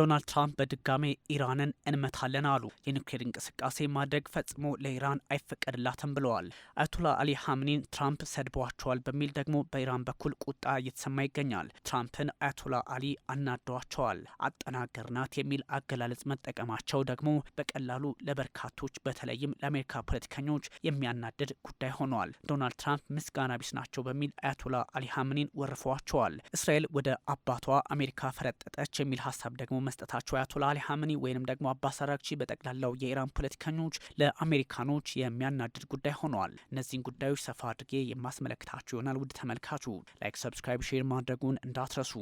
ዶናልድ ትራምፕ በድጋሜ ኢራንን እንመታለን አሉ። የኒውክሌር እንቅስቃሴ ማድረግ ፈጽሞ ለኢራን አይፈቀድላትም ብለዋል። አያቶላ አሊ ሀምኒን ትራምፕ ሰድበዋቸዋል በሚል ደግሞ በኢራን በኩል ቁጣ እየተሰማ ይገኛል። ትራምፕን አያቶላ አሊ አናደዋቸዋል። አጠናገርናት የሚል አገላለጽ መጠቀማቸው ደግሞ በቀላሉ ለበርካቶች በተለይም ለአሜሪካ ፖለቲከኞች የሚያናድድ ጉዳይ ሆኗል። ዶናልድ ትራምፕ ምስጋና ቢስ ናቸው በሚል አያቶላ አሊ ሀምኒን ወርፈዋቸዋል። እስራኤል ወደ አባቷ አሜሪካ ፈረጠጠች የሚል ሀሳብ ደግሞ መስጠታቸው አያቶላ አሊ ሀምኒ ወይንም ደግሞ አባስ አራግቺ በጠቅላላው የኢራን ፖለቲከኞች ለአሜሪካኖች የሚያናድድ ጉዳይ ሆነዋል። እነዚህን ጉዳዮች ሰፋ አድርጌ የማስመለክታችሁ ይሆናል። ውድ ተመልካቹ ላይክ፣ ሰብስክራይብ፣ ሼር ማድረጉን እንዳትረሱ።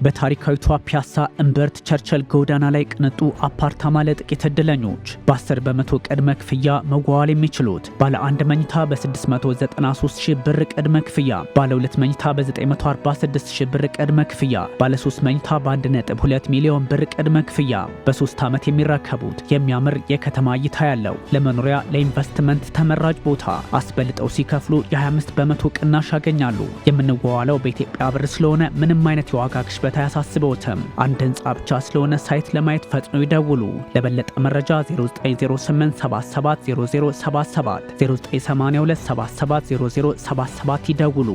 በታሪካዊቷ ፒያሳ እምብርት ቸርችል ጎዳና ላይ ቅንጡ አፓርታማ ለጥቂት እድለኞች በ10 በመቶ ቅድመ ክፍያ መዋዋል የሚችሉት ባለ 1 መኝታ በ693 ሺህ ብር ቅድመ ክፍያ፣ ባለ 2 መኝታ በ946 ሺህ ብር ቅድመ ክፍያ፣ ባለ 3 መኝታ በ1.2 ሚሊዮን ብር ቅድመ ክፍያ በ3 ዓመት የሚረከቡት የሚያምር የከተማ እይታ ያለው ለመኖሪያ ለኢንቨስትመንት ተመራጭ ቦታ አስበልጠው ሲከፍሉ የ25 በመቶ ቅናሽ ያገኛሉ። የምንዋዋለው በኢትዮጵያ ብር ስለሆነ ምንም አይነት የዋጋ ግሽበት አያሳስበውትም። አንድ ህንጻ ብቻ ስለሆነ ሳይት ለማየት ፈጥነው ይደውሉ። ለበለጠ መረጃ 0908770077 0982770077 ይደውሉ።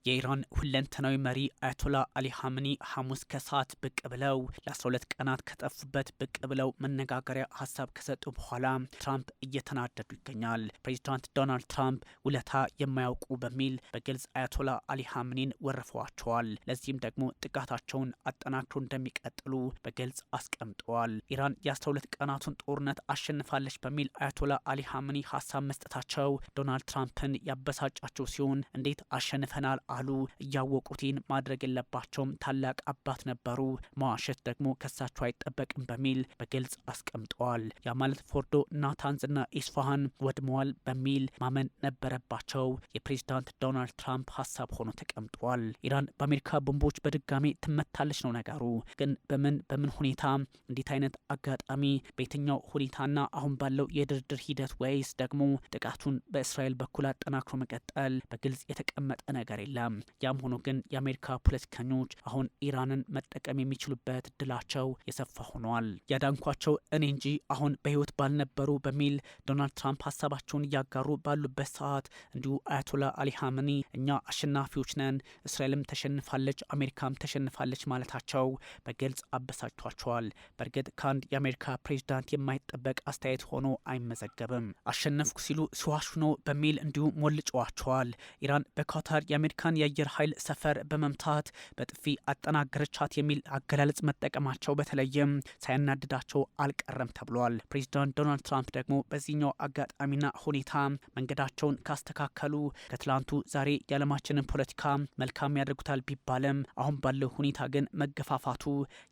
የኢራን ሁለንተናዊ መሪ አያቶላ አሊ ሀምኒ ሐሙስ ከሰዓት ብቅ ብለው ለ12 ቀናት ከጠፉበት ብቅ ብለው መነጋገሪያ ሀሳብ ከሰጡ በኋላ ትራምፕ እየተናደዱ ይገኛል። ፕሬዚዳንት ዶናልድ ትራምፕ ውለታ የማያውቁ በሚል በግልጽ አያቶላ አሊ ሀምኒን ወርፈዋቸዋል። ለዚህም ደግሞ ጥቃታቸውን አጠናክሮ እንደሚቀጥሉ በግልጽ አስቀምጠዋል። ኢራን የ12 ቀናቱን ጦርነት አሸንፋለች በሚል አያቶላ አሊ ሀምኒ ሀሳብ መስጠታቸው ዶናልድ ትራምፕን ያበሳጫቸው ሲሆን እንዴት አሸንፈናል አሉ። እያወቁትን ማድረግ የለባቸውም፣ ታላቅ አባት ነበሩ፣ መዋሸት ደግሞ ከሳቸው አይጠበቅም በሚል በግልጽ አስቀምጠዋል። ያ ማለት ፎርዶ፣ ናታንዝና ኢስፋሃን ወድመዋል በሚል ማመን ነበረባቸው የፕሬዚዳንት ዶናልድ ትራምፕ ሀሳብ ሆኖ ተቀምጧል። ኢራን በአሜሪካ ቦምቦች በድጋሚ ትመታለች ነው ነገሩ። ግን በምን ሁኔታ፣ እንዴት አይነት አጋጣሚ፣ በየትኛው ሁኔታና አሁን ባለው የድርድር ሂደት ወይስ ደግሞ ጥቃቱን በእስራኤል በኩል አጠናክሮ መቀጠል በግልጽ የተቀመጠ ነገር የለም። ያም ሆኖ ግን የአሜሪካ ፖለቲከኞች አሁን ኢራንን መጠቀም የሚችሉበት እድላቸው የሰፋ ሆኗል። ያዳንኳቸው እኔ እንጂ አሁን በህይወት ባልነበሩ በሚል ዶናልድ ትራምፕ ሀሳባቸውን እያጋሩ ባሉበት ሰዓት እንዲሁ አያቶላ አሊ ሀምኒ እኛ አሸናፊዎች ነን፣ እስራኤልም ተሸንፋለች፣ አሜሪካም ተሸንፋለች ማለታቸው በግልጽ አበሳጭቷቸዋል። በእርግጥ ከአንድ የአሜሪካ ፕሬዚዳንት የማይጠበቅ አስተያየት ሆኖ አይመዘገብም። አሸነፍኩ ሲሉ ሲዋሹ ነው በሚል እንዲሁ ሞልጨዋቸዋል። ኢራን በካታር የአሜሪካን የአየር ኃይል ሰፈር በመምታት በጥፊ አጠናገረቻት የሚል አገላለጽ መጠቀማቸው በተለይም ሳያናድዳቸው አልቀረም ተብሏል። ፕሬዚዳንት ዶናልድ ትራምፕ ደግሞ በዚህኛው አጋጣሚና ሁኔታ መንገዳቸውን ካስተካከሉ ከትላንቱ ዛሬ የዓለማችንን ፖለቲካ መልካም ያደርጉታል ቢባልም አሁን ባለው ሁኔታ ግን መገፋፋቱ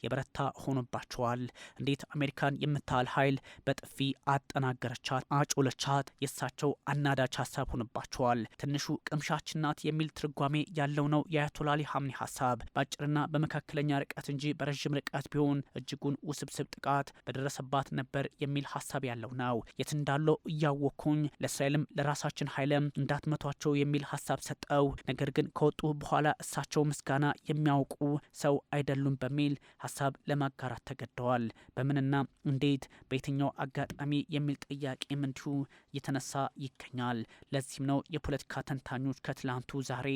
የበረታ ሆኖባቸዋል። እንዴት አሜሪካን የምታህል ኃይል በጥፊ አጠናገረቻት፣ አጮለቻት? የእሳቸው አናዳጅ ሀሳብ ሆኖባቸዋል። ትንሹ ቅምሻችን ናት የሚል ትርጓሜ ያለው ነው የአያቶላ አሊ ሀምኒ ሀሳብ። በአጭርና በመካከለኛ ርቀት እንጂ በረዥም ርቀት ቢሆን እጅጉን ውስብስብ ጥቃት በደረሰባት ነበር የሚል ሀሳብ ያለው ነው። የት እንዳለው እያወኩኝ ለእስራኤልም ለራሳችን ኃይልም እንዳትመቷቸው የሚል ሀሳብ ሰጠው። ነገር ግን ከወጡ በኋላ እሳቸው ምስጋና የሚያውቁ ሰው አይደሉም በሚል ሀሳብ ለማጋራት ተገደዋል። በምንና እንዴት በየትኛው አጋጣሚ የሚል ጥያቄም እንዲሁ እየተነሳ ይገኛል። ለዚህም ነው የፖለቲካ ተንታኞች ከትላንቱ ዛሬ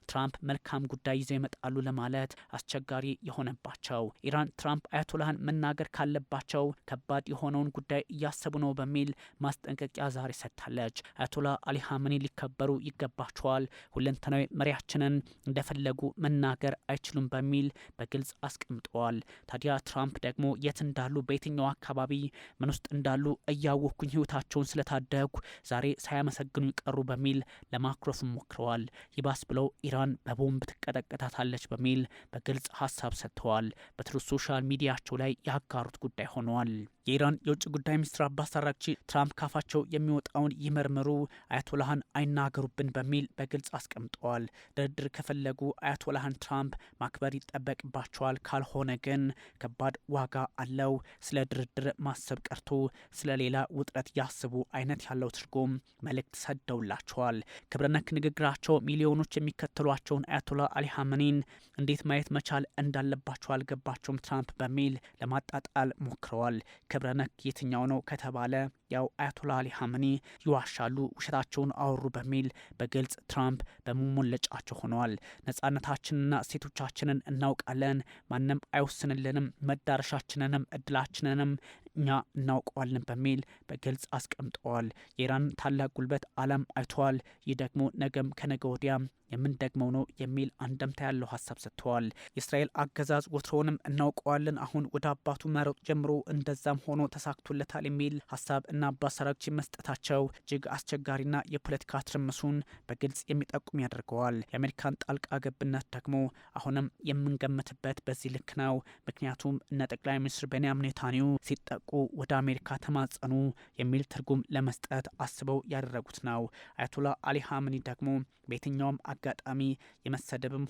ትራምፕ መልካም ጉዳይ ይዘው ይመጣሉ ለማለት አስቸጋሪ የሆነባቸው። ኢራን ትራምፕ አያቶላህን መናገር ካለባቸው ከባድ የሆነውን ጉዳይ እያሰቡ ነው በሚል ማስጠንቀቂያ ዛሬ ሰጥታለች። አያቶላ አሊ ሀምኒ ሊከበሩ ይገባቸዋል፣ ሁለንተናዊ መሪያችንን እንደፈለጉ መናገር አይችሉም በሚል በግልጽ አስቀምጠዋል። ታዲያ ትራምፕ ደግሞ የት እንዳሉ በየትኛው አካባቢ ምን ውስጥ እንዳሉ እያወኩኝ ህይወታቸውን ስለታደጉ ዛሬ ሳያመሰግኑ ይቀሩ በሚል ለማክሮፍ ሞክረዋል። ይባስ ብለው ኢራን በቦምብ ትቀጠቀጣታለች በሚል በግልጽ ሀሳብ ሰጥተዋል። በትሩዝ ሶሻል ሚዲያቸው ላይ ያጋሩት ጉዳይ ሆኗል። የኢራን የውጭ ጉዳይ ሚኒስትር አባስ አራግቺ ትራምፕ ካፋቸው የሚወጣውን ይመርምሩ፣ አያቶላህን አይናገሩብን በሚል በግልጽ አስቀምጠዋል። ድርድር ከፈለጉ አያቶላህን ትራምፕ ማክበር ይጠበቅባቸዋል፣ ካልሆነ ግን ከባድ ዋጋ አለው። ስለ ድርድር ማሰብ ቀርቶ ስለ ሌላ ውጥረት ያስቡ አይነት ያለው ትርጉም መልእክት ሰደውላቸዋል። ክብረነክ ንግግራቸው ሚሊዮኖች የሚከተሏቸውን አያቶላ አሊ ሀመኒን እንዴት ማየት መቻል እንዳለባቸው አልገባቸውም ትራምፕ በሚል ለማጣጣል ሞክረዋል። ክብረነክ የትኛው ነው ከተባለ ያው አያቶላ አሊ ሀመኒ ይዋሻሉ፣ ውሸታቸውን አወሩ በሚል በግልጽ ትራምፕ በመሞለጫቸው ሆነዋል። ነጻነታችንና እሴቶቻችንን እናውቃለን፣ ማንም አይወስንልንም፣ መዳረሻችንንም እድላችንንም እኛ እናውቀዋለን በሚል በግልጽ አስቀምጠዋል። የኢራን ታላቅ ጉልበት ዓለም አይተዋል። ይህ ደግሞ ነገም ከነገ ወዲያ የምንደግመው ነው የሚል አንደምታ ያለው ሀሳብ ሰጥተዋል። የእስራኤል አገዛዝ ወትሮውንም እናውቀዋለን፣ አሁን ወደ አባቱ መሮጥ ጀምሮ እንደዛም ሆኖ ተሳክቶለታል የሚል ሀሳብ እና አባስ አራግቺ መስጠታቸው እጅግ አስቸጋሪና የፖለቲካ ትርምሱን በግልጽ የሚጠቁም ያደርገዋል። የአሜሪካን ጣልቃ ገብነት ደግሞ አሁንም የምንገምትበት በዚህ ልክ ነው። ምክንያቱም እነ ጠቅላይ ሚኒስትር ቤንያሚን ኔታንያሁ ሲጠቁ ወደ አሜሪካ ተማጸኑ የሚል ትርጉም ለመስጠት አስበው ያደረጉት ነው። አያቶላ አሊ ሀመኒ ደግሞ በየትኛውም አጋጣሚ የመሰደብም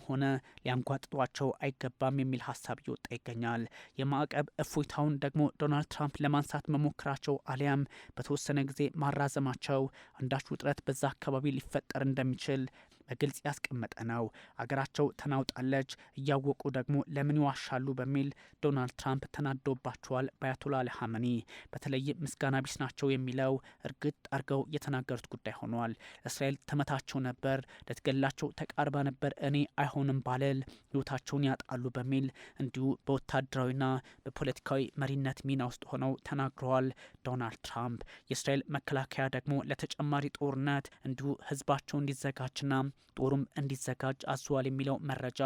ሆነ ሊያንጓጥጧቸው አይገባም የሚል ሀሳብ እየወጣ ይገኛል። የማዕቀብ እፎይታውን ደግሞ ዶናልድ ትራምፕ ለማንሳት መሞከራቸው አሊያም በተወሰነ ጊዜ ማራዘማቸው አንዳች ውጥረት በዛ አካባቢ ሊፈጠር እንደሚችል በግልጽ ያስቀመጠ ነው። አገራቸው ተናውጣለች፣ እያወቁ ደግሞ ለምን ይዋሻሉ በሚል ዶናልድ ትራምፕ ተናዶባቸዋል። በአያቶላ አሊ ሀመኒ በተለይ ምስጋና ቢስ ናቸው የሚለው እርግጥ አድርገው የተናገሩት ጉዳይ ሆኗል። እስራኤል ተመታቸው ነበር፣ ልትገላቸው ተቃርባ ነበር፣ እኔ አይሆንም ባልል ህይወታቸውን ያጣሉ በሚል እንዲሁ በወታደራዊና በፖለቲካዊ መሪነት ሚና ውስጥ ሆነው ተናግረዋል ዶናልድ ትራምፕ። የእስራኤል መከላከያ ደግሞ ለተጨማሪ ጦርነት እንዲሁ ህዝባቸው እንዲዘጋጅና ጦሩም እንዲዘጋጅ አዟል የሚለው መረጃ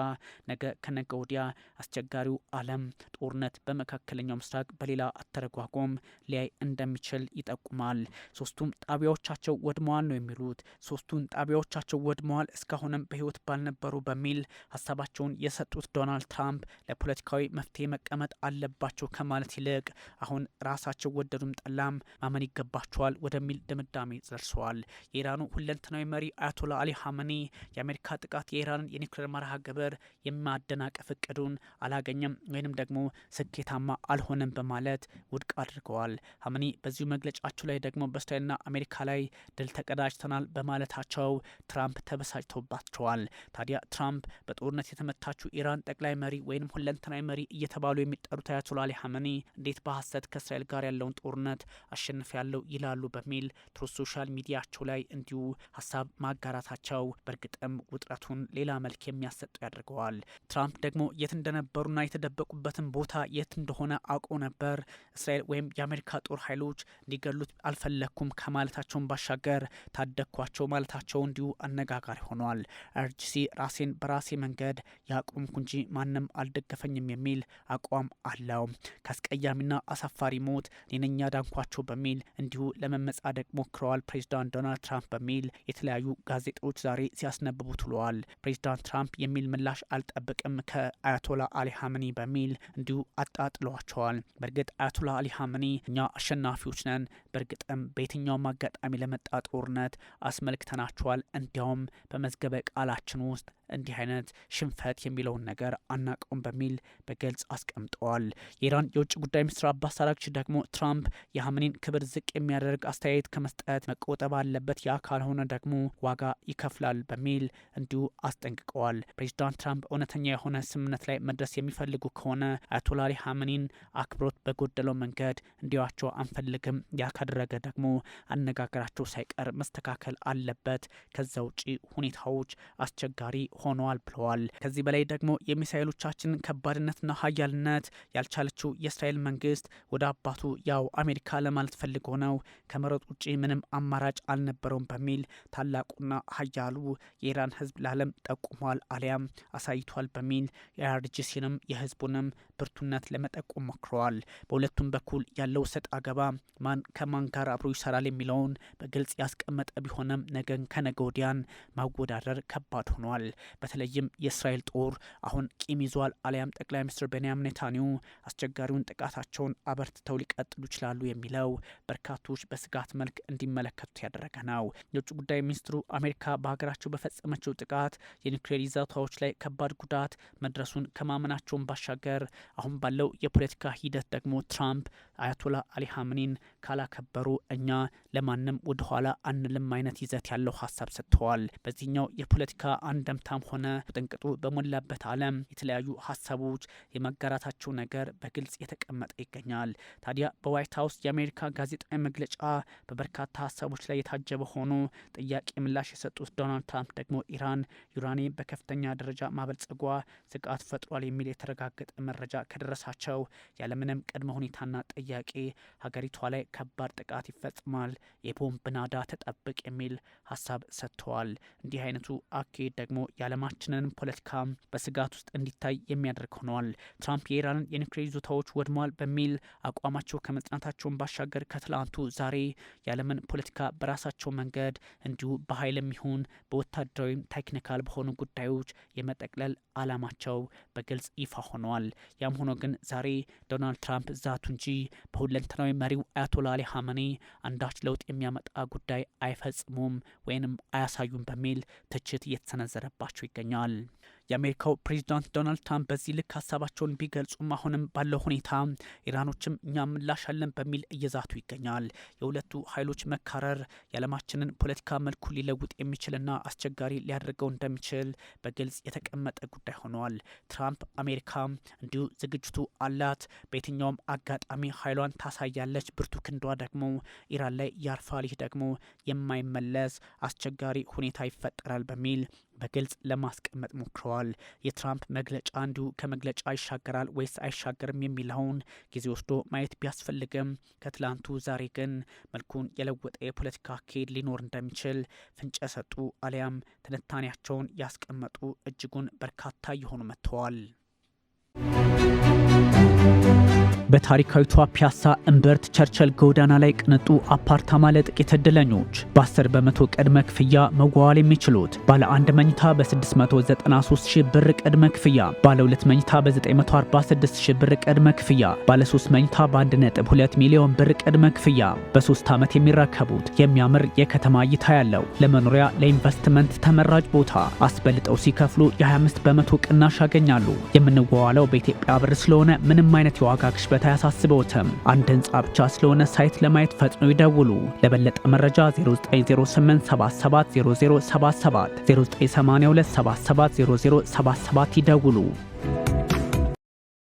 ነገ ከነገ ወዲያ አስቸጋሪው ዓለም ጦርነት በመካከለኛው ምስራቅ በሌላ አተረጓጎም ሊያይ እንደሚችል ይጠቁማል። ሶስቱም ጣቢያዎቻቸው ወድመዋል ነው የሚሉት። ሶስቱን ጣቢያዎቻቸው ወድመዋል፣ እስካሁንም በህይወት ባልነበሩ በሚል ሀሳባቸውን የሰጡት ዶናልድ ትራምፕ ለፖለቲካዊ መፍትሄ መቀመጥ አለባቸው ከማለት ይልቅ አሁን ራሳቸው ወደዱም ጠላም ማመን ይገባቸዋል ወደሚል ድምዳሜ ደርሰዋል። የኢራኑ ሁለንተናዊ መሪ አያቶላ አሊ ሀመኒ የአሜሪካ ጥቃት የኢራንን የኒውክሌር መርሃ ግብር የማደናቀፍ እቅዱን አላገኘም ወይንም ደግሞ ስኬታማ አልሆነም በማለት ውድቅ አድርገዋል። ሀመኒ በዚሁ መግለጫቸው ላይ ደግሞ በእስራኤልና አሜሪካ ላይ ድል ተቀዳጅተናል በማለታቸው ትራምፕ ተበሳጭተውባቸዋል። ታዲያ ትራምፕ በጦርነት የተመታችው ኢራን ጠቅላይ መሪ ወይንም ሁለንተናዊ መሪ እየተባሉ የሚጠሩት አያቶላ አሊ ሀመኒ እንዴት በሀሰት ከእስራኤል ጋር ያለውን ጦርነት አሸንፍ ያለው ይላሉ በሚል ትሩዝ ሶሻል ሚዲያቸው ላይ እንዲሁ ሀሳብ ማጋራታቸው በእርግጥም ውጥረቱን ሌላ መልክ የሚያሰጡ ያደርገዋል። ትራምፕ ደግሞ የት እንደነበሩና የተደበቁበትን ቦታ የት እንደሆነ አውቀው ነበር። እስራኤል ወይም የአሜሪካ ጦር ኃይሎች እንዲገሉት አልፈለግኩም ከማለታቸውን ባሻገር ታደግኳቸው ማለታቸው እንዲሁ አነጋጋሪ ሆኗል። አርጂሲ ራሴን በራሴ መንገድ ያቆምኩ እንጂ ማንም አልደገፈኝም የሚል አቋም አለው። ከአስቀያሚና አሳፋሪ ሞት ኔነኛ ዳንኳቸው በሚል እንዲሁ ለመመጻደቅ ሞክረዋል ፕሬዚዳንት ዶናልድ ትራምፕ በሚል የተለያዩ ጋዜጦች ዛሬ ሲያስነብቡ ትለዋል። ፕሬዚዳንት ትራምፕ የሚል ምላሽ አልጠብቅም ከአያቶላ አሊ ሀመኒ በሚል እንዲሁ አጣጥለዋቸዋል። በእርግጥ አያቶላ አሊ ሀመኒ እኛ አሸናፊዎች ነን፣ በእርግጥም በየትኛውም አጋጣሚ ለመጣ ጦርነት አስመልክተናቸዋል፣ እንዲያውም በመዝገበ ቃላችን ውስጥ እንዲህ አይነት ሽንፈት የሚለውን ነገር አናቀውም በሚል በግልጽ አስቀምጠዋል። የኢራን የውጭ ጉዳይ ሚኒስትር አባስ አራግቺ ደግሞ ትራምፕ የሀመኒን ክብር ዝቅ የሚያደርግ አስተያየት ከመስጠት መቆጠብ አለበት፣ ያ ካልሆነ ደግሞ ዋጋ ይከፍላል በሚል እንዲሁ አስጠንቅቀዋል። ፕሬዚዳንት ትራምፕ እውነተኛ የሆነ ስምምነት ላይ መድረስ የሚፈልጉ ከሆነ አያቶላ አሊ ሀመኒን አክብሮት በጎደለው መንገድ እንዲያዋቸው አንፈልግም፣ ያ ካደረገ ደግሞ አነጋገራቸው ሳይቀር መስተካከል አለበት፣ ከዛ ውጪ ሁኔታዎች አስቸጋሪ ሆነዋል ብለዋል። ከዚህ በላይ ደግሞ የሚሳኤሎቻችን ከባድነትና ሀያልነት ያልቻለችው የእስራኤል መንግስት ወደ አባቱ ያው አሜሪካ ለማለት ፈልጎ ነው፣ ከመረጥ ውጭ ምንም አማራጭ አልነበረውም በሚል ታላቁና ሀያሉ የኢራን ህዝብ ለዓለም ጠቁሟል አሊያም አሳይቷል በሚል የአርጂሲንም የህዝቡንም ብርቱነት ለመጠቆም ሞክረዋል። በሁለቱም በኩል ያለው ሰጥ አገባ ማን ከማን ጋር አብሮ ይሰራል የሚለውን በግልጽ ያስቀመጠ ቢሆንም ነገን ከነገ ወዲያን ማወዳደር ከባድ ሆኗል። በተለይም የእስራኤል ጦር አሁን ቂም ይዟል አሊያም ጠቅላይ ሚኒስትር ቤንያሚን ኔታንያሁ አስቸጋሪውን ጥቃታቸውን አበርትተው ሊቀጥሉ ይችላሉ የሚለው በርካቶች በስጋት መልክ እንዲመለከቱት ያደረገ ነው። የውጭ ጉዳይ ሚኒስትሩ አሜሪካ በሀገራቸው በፈጸመችው ጥቃት የኒውክሌር ይዞታዎች ላይ ከባድ ጉዳት መድረሱን ከማመናቸውን ባሻገር አሁን ባለው የፖለቲካ ሂደት ደግሞ ትራምፕ አያቶላ አሊ ሀምኒን ካላከበሩ እኛ ለማንም ወደኋላ አንልም አይነት ይዘት ያለው ሀሳብ ሰጥተዋል። በዚህኛው የፖለቲካ አንደምታም ሆነ ጥንቅጡ በሞላበት ዓለም የተለያዩ ሀሳቦች የመጋራታቸው ነገር በግልጽ የተቀመጠ ይገኛል። ታዲያ በዋይት ሀውስ የአሜሪካ ጋዜጣዊ መግለጫ በበርካታ ሀሳቦች ላይ የታጀበ ሆኖ ጥያቄ ምላሽ የሰጡት ዶናልድ ትራምፕ ደግሞ ኢራን ዩራኒየም በከፍተኛ ደረጃ ማበልጸጓ ስጋት ፈጥሯል የሚል የተረጋገጠ መረጃ ከደረሳቸው ያለምንም ቅድመ ሁኔታና ጥያቄ ሀገሪቷ ላይ ከባድ ጥቃት ይፈጽማል፣ የቦምብ ናዳ ተጠብቅ የሚል ሀሳብ ሰጥተዋል። እንዲህ አይነቱ አካሄድ ደግሞ የዓለማችንን ፖለቲካ በስጋት ውስጥ እንዲታይ የሚያደርግ ሆኗል። ትራምፕ የኢራንን የኒውክሌር ይዞታዎች ወድሟል በሚል አቋማቸው ከመጽናታቸውን ባሻገር ከትላንቱ ዛሬ የዓለምን ፖለቲካ በራሳቸው መንገድ እንዲሁ በኃይልም ይሁን በወታደራዊም ቴክኒካል በሆኑ ጉዳዮች የመጠቅለል አላማቸው በግልጽ ይፋ ሆነዋል። ያም ሆኖ ግን ዛሬ ዶናልድ ትራምፕ ዛቱ እንጂ በሁለንተናዊ መሪው አያቶላ አሊ ሀመኒ አንዳች ለውጥ የሚያመጣ ጉዳይ አይፈጽሙም ወይንም አያሳዩም በሚል ትችት እየተሰነዘረባቸው ይገኛል። የአሜሪካው ፕሬዚዳንት ዶናልድ ትራምፕ በዚህ ልክ ሀሳባቸውን ቢገልጹም አሁንም ባለው ሁኔታ ኢራኖችም እኛ ምላሽ አለን በሚል እየዛቱ ይገኛል። የሁለቱ ኃይሎች መካረር የዓለማችንን ፖለቲካ መልኩ ሊለውጥ የሚችልና አስቸጋሪ ሊያደርገው እንደሚችል በግልጽ የተቀመጠ ጉዳይ ሆኗል። ትራምፕ አሜሪካ እንዲሁ ዝግጅቱ አላት፣ በየትኛውም አጋጣሚ ኃይሏን ታሳያለች፣ ብርቱ ክንዷ ደግሞ ኢራን ላይ ያርፋል፣ ይህ ደግሞ የማይመለስ አስቸጋሪ ሁኔታ ይፈጠራል በሚል በግልጽ ለማስቀመጥ ሞክረዋል። የትራምፕ መግለጫ እንዲሁ ከመግለጫ ይሻገራል ወይስ አይሻገርም የሚለውን ጊዜ ወስዶ ማየት ቢያስፈልግም ከትላንቱ ዛሬ ግን መልኩን የለወጠ የፖለቲካ አካሄድ ሊኖር እንደሚችል ፍንጭ የሰጡ አሊያም ትንታኔያቸውን ያስቀመጡ እጅጉን በርካታ እየሆኑ መጥተዋል። በታሪካዊቷ ፒያሳ እምብርት ቸርችል ጎዳና ላይ ቅንጡ አፓርታማ ለጥቂት እድለኞች በ10 በመቶ ቅድመ ክፍያ መዋዋል የሚችሉት ባለ 1 መኝታ በ693 ሺህ ብር ቅድመ ክፍያ፣ ባለ 2 መኝታ በ946 ሺህ ብር ቅድመ ክፍያ፣ ባለ 3 መኝታ በ1.2 ሚሊዮን ብር ቅድመ ክፍያ በ3 ዓመት የሚረከቡት የሚያምር የከተማ እይታ ያለው ለመኖሪያ ለኢንቨስትመንት ተመራጭ ቦታ አስበልጠው ሲከፍሉ የ25 በመቶ ቅናሽ ያገኛሉ። የምንዋዋለው በኢትዮጵያ ብር ስለሆነ ምንም አይነት የዋጋ ግሽበት አያሳስበውትም። አንድ ህንጻ ብቻ ስለሆነ ሳይት ለማየት ፈጥነው ይደውሉ። ለበለጠ መረጃ 0908770077 0982770077 ይደውሉ።